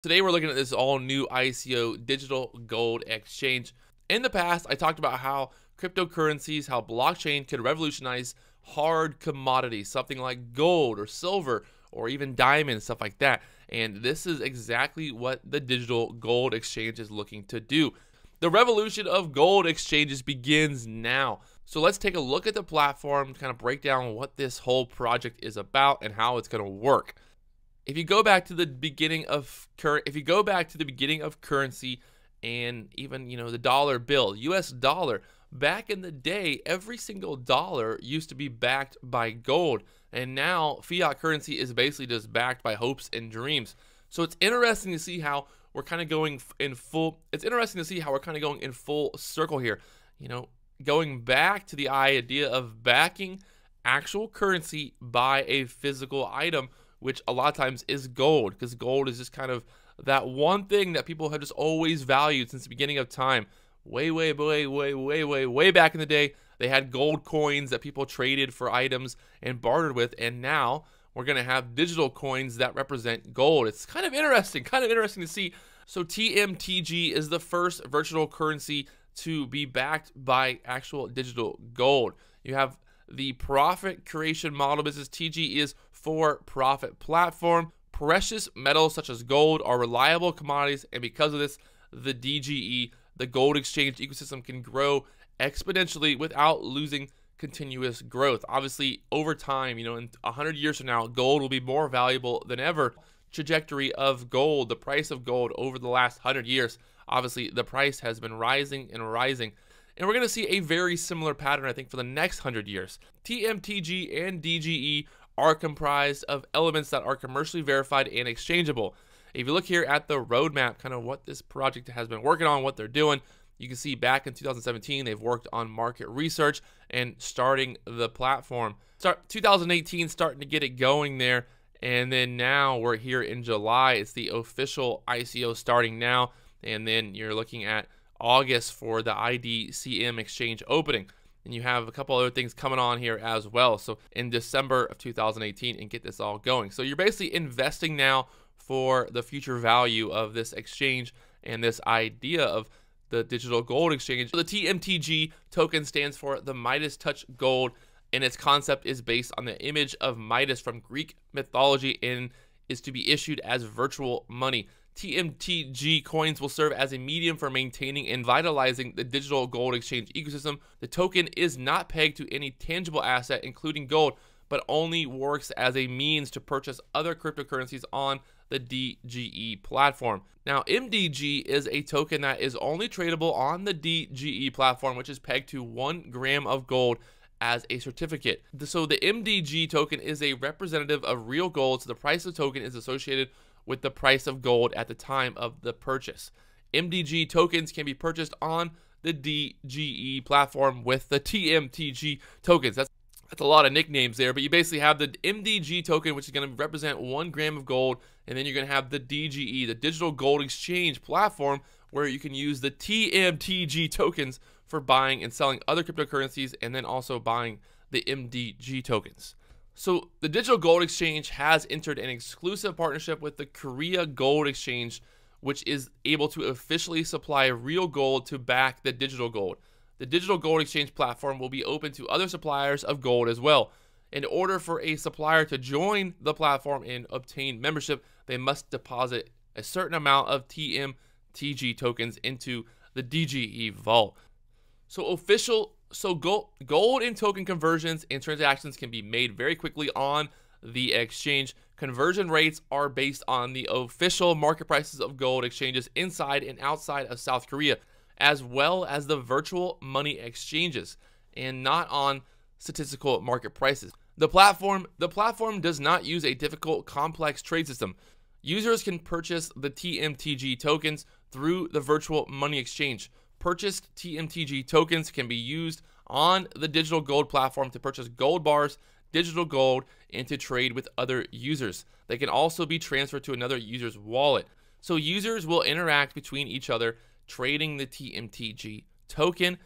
Today we're looking at this all new ICO digital gold exchange. In the past, I talked about how cryptocurrencies, how blockchain could revolutionize hard commodities, something like gold or silver or even diamonds, stuff like that. And this is exactly what the digital gold exchange is looking to do. The revolution of gold exchanges begins now. So let's take a look at the platform, kind of break down what this whole project is about and how it's going to work. If you go back to the beginning of currency and even, the dollar bill, US dollar, back in the day, every single dollar used to be backed by gold. And now fiat currency is basically just backed by hopes and dreams. So it's interesting to see how we're kind of going in full circle here. Going back to the idea of backing actual currency by a physical item, which a lot of times is gold, because gold is just kind of that one thing that people have just always valued since the beginning of time. Way back in the day, they had gold coins that people traded for items and bartered with, and now we're going to have digital coins that represent gold. It's kind of interesting to see. So TMTG is the first virtual currency to be backed by actual digital gold. You have the profit creation model business. TG is for-profit platform. Precious metals such as gold are reliable commodities, and because of this, the DGE, the gold exchange ecosystem, can grow exponentially without losing continuous growth. Obviously, over time, in 100 years from now, gold will be more valuable than ever. Trajectory of gold, the price of gold over the last 100 years, obviously the price has been rising and rising. And we're going to see a very similar pattern, I think, for the next 100 years. TMTG and DGE are comprised of elements that are commercially verified and exchangeable. If you look here at the roadmap, kind of what this project has been working on, what they're doing, you can see back in 2017, they've worked on market research and starting the platform. 2018, starting to get it going there. And then now we're here in July. It's the official ICO starting now. And then you're looking at August for the IDCM exchange opening. And you have a couple other things coming on here as well. So in December of 2018, and get this all going. So you're basically investing now for the future value of this exchange and this idea of the digital gold exchange. So the TMTG token stands for the Midas Touch Gold, and its concept is based on the image of Midas from Greek mythology and is to be issued as virtual money. TMTG coins will serve as a medium for maintaining and vitalizing the digital gold exchange ecosystem. The token is not pegged to any tangible asset, including gold, but only works as a means to purchase other cryptocurrencies on the DGE platform. Now, MDG is a token that is only tradable on the DGE platform, which is pegged to 1 gram of gold as a certificate. So the MDG token is a representative of real gold, so the price of the token is associated with the price of gold at the time of the purchase. MDG tokens can be purchased on the DGE platform with the TMTG tokens. That's a lot of nicknames there, but you basically have the MDG token, which is going to represent 1 gram of gold, and then you're going to have the DGE, the digital gold exchange platform, where you can use the TMTG tokens for buying and selling other cryptocurrencies, and then also buying the MDG tokens. So the digital gold exchange has entered an exclusive partnership with the Korea Gold Exchange, which is able to officially supply real gold to back the digital gold. The digital gold exchange platform will be open to other suppliers of gold as well. In order for a supplier to join the platform and obtain membership, they must deposit a certain amount of TMTG tokens into the DGE vault. So gold and token conversions and transactions can be made very quickly on the exchange. Conversion rates are based on the official market prices of gold exchanges inside and outside of South Korea, as well as the virtual money exchanges, and not on statistical market prices. The platform does not use a difficult, complex trade system. Users can purchase the TMTG tokens through the virtual money exchange. Purchased TMTG tokens can be used on the digital gold platform to purchase gold bars, digital gold, and to trade with other users. They can also be transferred to another user's wallet. So users will interact between each other, trading the TMTG token.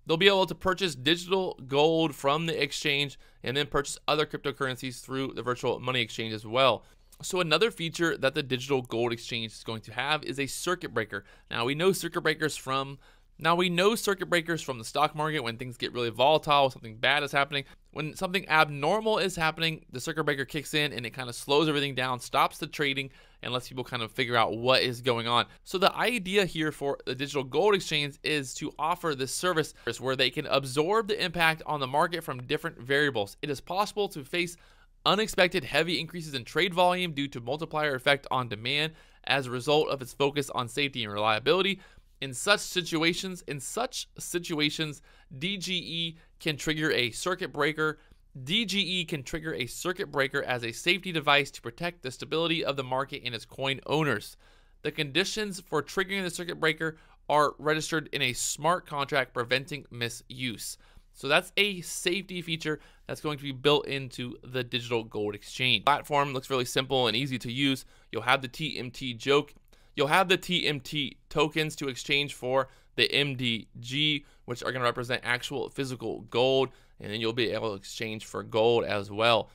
They'll be able to purchase digital gold from the exchange and then purchase other cryptocurrencies through the virtual money exchange as well. So another feature that the digital gold exchange is going to have is a circuit breaker. Now we know circuit breakers from the stock market. When things get really volatile, something bad is happening, when something abnormal is happening, the circuit breaker kicks in and it kind of slows everything down, stops the trading, and lets people kind of figure out what is going on. So the idea here for the digital gold exchange is to offer this service where they can absorb the impact on the market from different variables. It is possible to face unexpected heavy increases in trade volume due to multiplier effect on demand as a result of its focus on safety and reliability. In such situations, DGE can trigger a circuit breaker. DGE can trigger a circuit breaker as a safety device to protect the stability of the market and its coin owners. The conditions for triggering the circuit breaker are registered in a smart contract preventing misuse. So that's a safety feature that's going to be built into the digital gold exchange. Platform looks really simple and easy to use. You'll have the TMT tokens to exchange for the MDG, which are going to represent actual physical gold, and then you'll be able to exchange for gold as well.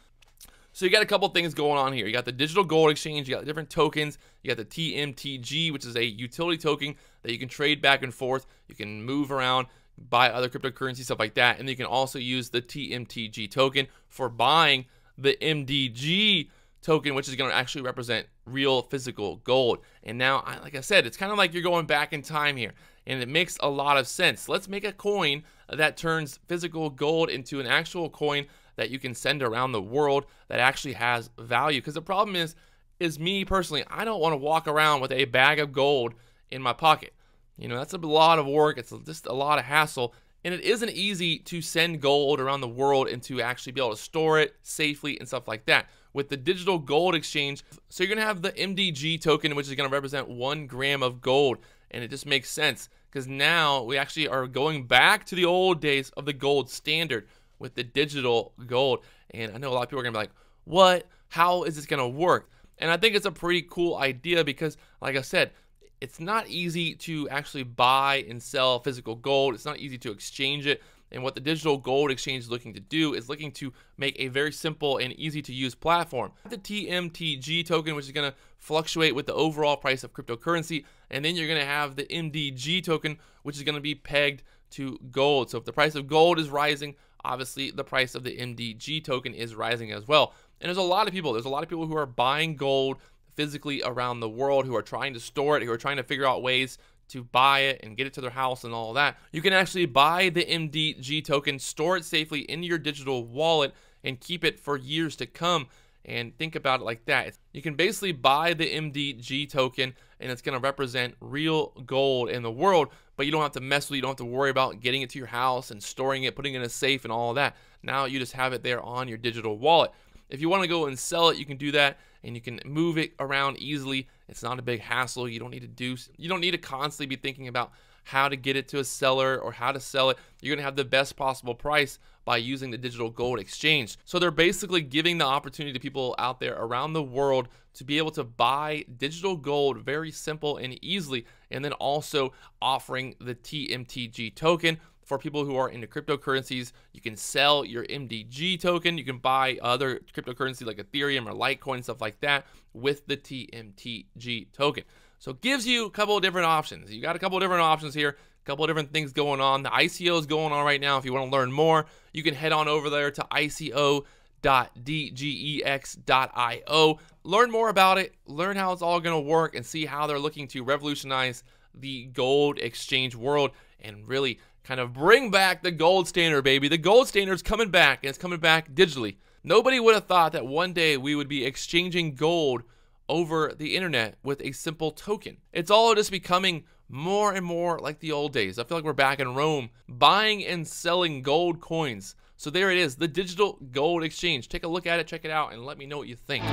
So you got a couple things going on here. You got the digital gold exchange, you got different tokens, you got the TMTG, which is a utility token that you can trade back and forth. You can move around, buy other cryptocurrency, stuff like that. And you can also use the TMTG token for buying the MDG token, which is going to actually represent real physical gold. And now, like I said, it's kind of like you're going back in time here, and it makes a lot of sense. Let's make a coin that turns physical gold into an actual coin that you can send around the world that actually has value. Because the problem is me personally, I don't want to walk around with a bag of gold in my pocket. You know, that's a lot of work. It's just a lot of hassle. And it isn't easy to send gold around the world and to actually be able to store it safely and stuff like that. With the digital gold exchange, so you're going to have the MDG token, which is going to represent 1 gram of gold. And it just makes sense because now we actually are going back to the old days of the gold standard with the digital gold. And I know a lot of people are going to be like, what? How is this going to work? And I think it's a pretty cool idea because, like I said, it's not easy to actually buy and sell physical gold. It's not easy to exchange it. And what the digital gold exchange is looking to do is looking to make a very simple and easy to use platform. The TMTG token, which is going to fluctuate with the overall price of cryptocurrency. And then you're going to have the MDG token, which is going to be pegged to gold. So if the price of gold is rising, obviously the price of the MDG token is rising as well. And there's a lot of people who are buying gold physically around the world, who are trying to store it, who are trying to figure out ways to buy it and get it to their house and all that. You can actually buy the MDG token, store it safely in your digital wallet, and keep it for years to come. And think about it like that. You can basically buy the MDG token, and it's going to represent real gold in the world, but you don't have to mess with it. You don't have to worry about getting it to your house and storing it, putting it in a safe and all of that. Now you just have it there on your digital wallet. If you want to go and sell it, you can do that, and you can move it around easily. It's not a big hassle. You don't need to constantly be thinking about how to get it to a seller or how to sell it. You're going to have the best possible price by using the digital gold exchange. So they're basically giving the opportunity to people out there around the world to be able to buy digital gold very simple and easily, and then also offering the TMTG token. For people who are into cryptocurrencies, you can sell your MDG token. You can buy other cryptocurrency like Ethereum or Litecoin, stuff like that, with the TMTG token. So it gives you a couple of different options. You got a couple of different options here, a couple of different things going on. The ICO is going on right now. If you want to learn more, you can head on over there to ICO.dgex.io. Learn more about it, learn how it's all going to work, and see how they're looking to revolutionize the gold exchange world and really kind of bring back the gold standard, baby. The gold standard's coming back, and it's coming back digitally. Nobody would have thought that one day we would be exchanging gold over the internet with a simple token. It's all just becoming more and more like the old days. I feel like we're back in Rome, buying and selling gold coins. So there it is, the digital gold exchange. Take a look at it, check it out, and let me know what you think.